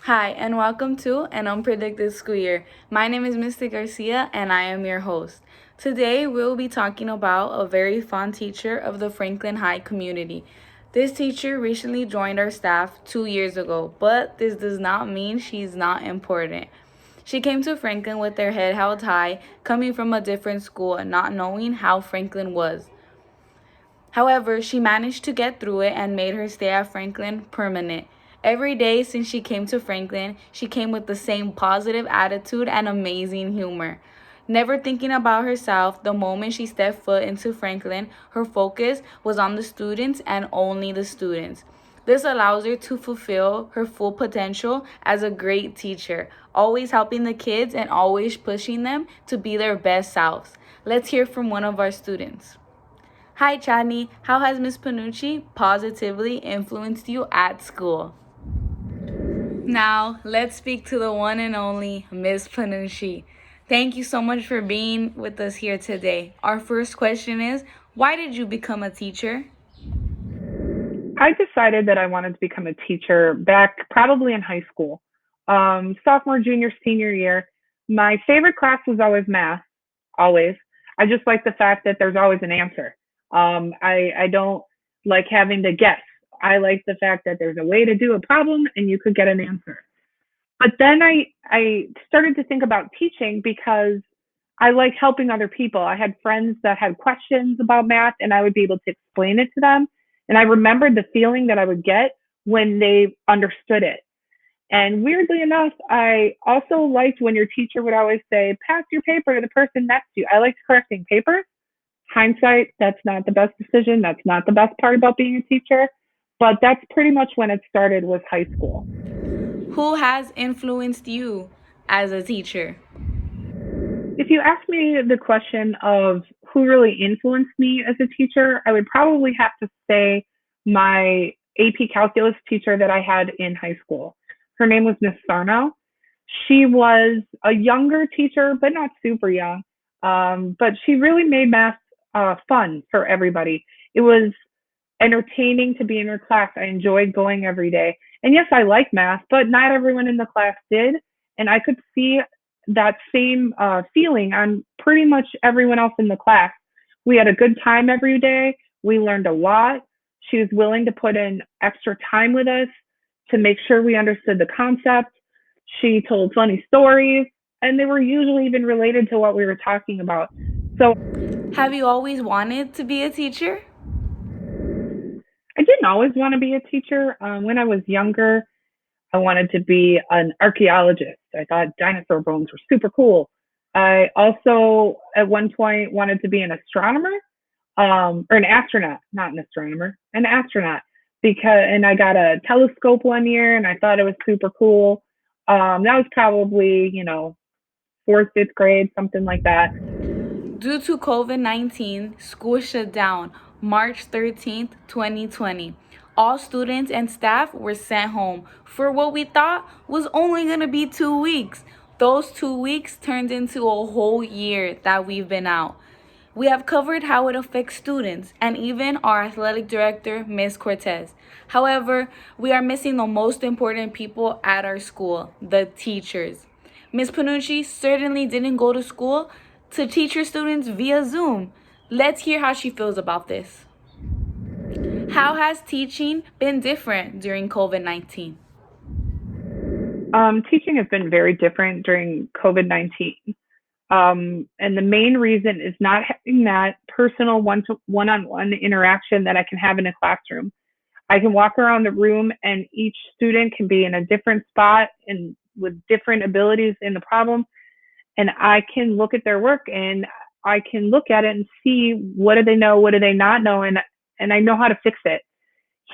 Hi, and welcome to An Unpredicted School Year. My name is Misty Garcia, and I am your host. Today, we'll be talking about a very fun teacher of the Franklin High community. This teacher recently joined our staff 2 years ago, but this does not mean she's not important. She came to Franklin with her head held high, coming from a different school and not knowing how Franklin was. However, she managed to get through it and made her stay at Franklin permanent. Every day since she came to Franklin, she came with the same positive attitude and amazing humor. Never thinking about herself, the moment she stepped foot into Franklin, her focus was on the students and only the students. This allows her to fulfill her full potential as a great teacher, always helping the kids and always pushing them to be their best selves. Let's hear from one of our students. Hi, Chadney. How has Miss Panucci positively influenced you at school? Now, let's speak to the one and only Miss Panucci. Thank you so much for being with us here today. Our first question is, why did you become a teacher? I decided that I wanted to become a teacher back probably in high school. Sophomore, junior, senior year. My favorite class was always math, always. I just like the fact that there's always an answer. I don't like having to guess. I like the fact that there's a way to do a problem and you could get an answer. But then I started to think about teaching because I like helping other people. I had friends that had questions about math and I would be able to explain it to them. And I remembered the feeling that I would get when they understood it. And weirdly enough, I also liked when your teacher would always say, pass your paper to the person next to you. I liked correcting papers. Hindsight, that's not the best decision. That's not the best part about being a teacher. But that's pretty much when it started, was high school. Who has influenced you as a teacher? If you ask me the question of who really influenced me as a teacher, I would probably have to say my AP calculus teacher that I had in high school. Her name was Miss Sarno. She was a younger teacher, but not super young. But she really made math fun for everybody. It was entertaining to be in her class. I enjoyed going every day. And yes, I like math, but not everyone in the class did. And I could see that same feeling on pretty much everyone else in the class. We had a good time every day. We learned a lot. She was willing to put in extra time with us to make sure we understood the concept. She told funny stories, and they were usually even related to what we were talking about. So Have you always wanted to be a teacher? I didn't always want to be a teacher. When I was younger, I wanted to be an archaeologist. I thought dinosaur bones were super cool. I also, at one point, wanted to be an astronomer, or an astronaut, not an astronomer, an astronaut. And I got a telescope one year, and I thought it was super cool. That was probably, fourth, fifth grade, something like that. Due to COVID 19, school shut down March 13th, 2020. All students and staff were sent home for what we thought was only going to be 2 weeks. Those 2 weeks turned into a whole year that we've been out. We have covered how it affects students and even our athletic director, Ms. Cortez. However, we are missing the most important people at our school, the teachers. Ms. Panucci certainly didn't go to school to teach her students via Zoom. Let's hear how she feels about this. How has teaching been different during COVID 19? Teaching has been very different during COVID 19. And the main reason is not having that personal one on one interaction that I can have in a classroom. I can walk around the room and each student can be in a different spot and with different abilities in the problem. And I can look at their work and I can look at it and see what do they know, what do they not know, and I know how to fix it.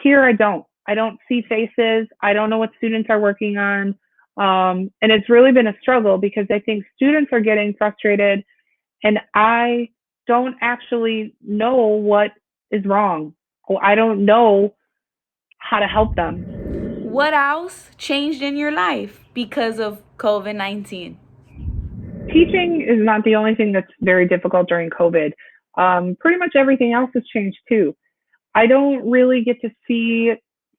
Here I don't. I don't see faces. I don't know what students are working on. And it's really been a struggle because I think students are getting frustrated and I don't actually know what is wrong. Or I don't know how to help them. What else changed in your life because of COVID 19? Teaching is not the only thing that's very difficult during COVID. Pretty much everything else has changed too. I don't really get to see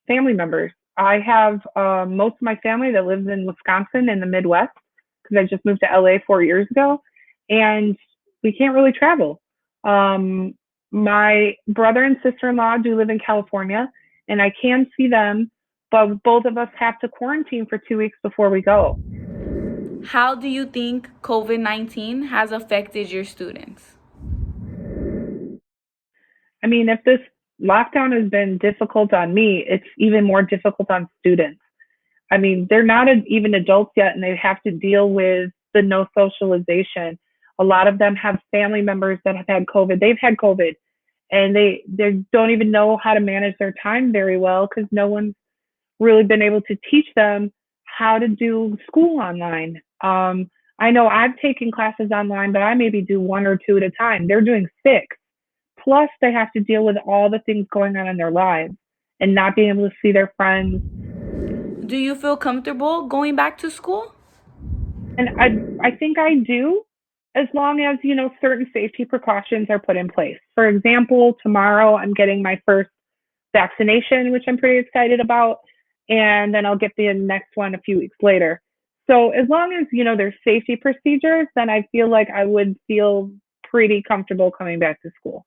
family members. I have most of my family that lives in Wisconsin in the Midwest because I just moved to LA 4 years ago, and we can't really travel. Um, my brother and sister in law do live in California, and I can see them, but both of us have to quarantine for 2 weeks before we go. How do you think COVID-19 has affected your students? I mean, if this lockdown has been difficult on me, it's even more difficult on students. I mean, they're not even adults yet, and they have to deal with the no socialization. A lot of them have family members that have had COVID. They've had COVID, and they don't even know how to manage their time very well because no one's really been able to teach them how to do school online. I know I've taken classes online, but I maybe do one or two at a time. They're doing six. Plus, they have to deal with all the things going on in their lives and not being able to see their friends. Do you feel comfortable going back to school? And I think I do, as long as certain safety precautions are put in place. For example, tomorrow I'm getting my first vaccination, which I'm pretty excited about, and then I'll get the next one a few weeks later. So as long as there's safety procedures, then I feel like I would feel pretty comfortable coming back to school.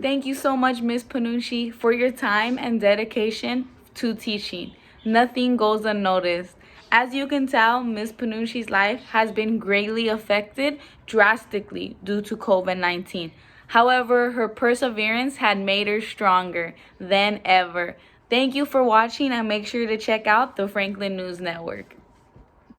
Thank you so much, Ms. Panucci, for your time and dedication to teaching. Nothing goes unnoticed. As you can tell, Ms. Panucci's life has been greatly affected drastically due to COVID-19. However, her perseverance had made her stronger than ever. Thank you for watching and make sure to check out the Franklin News Network.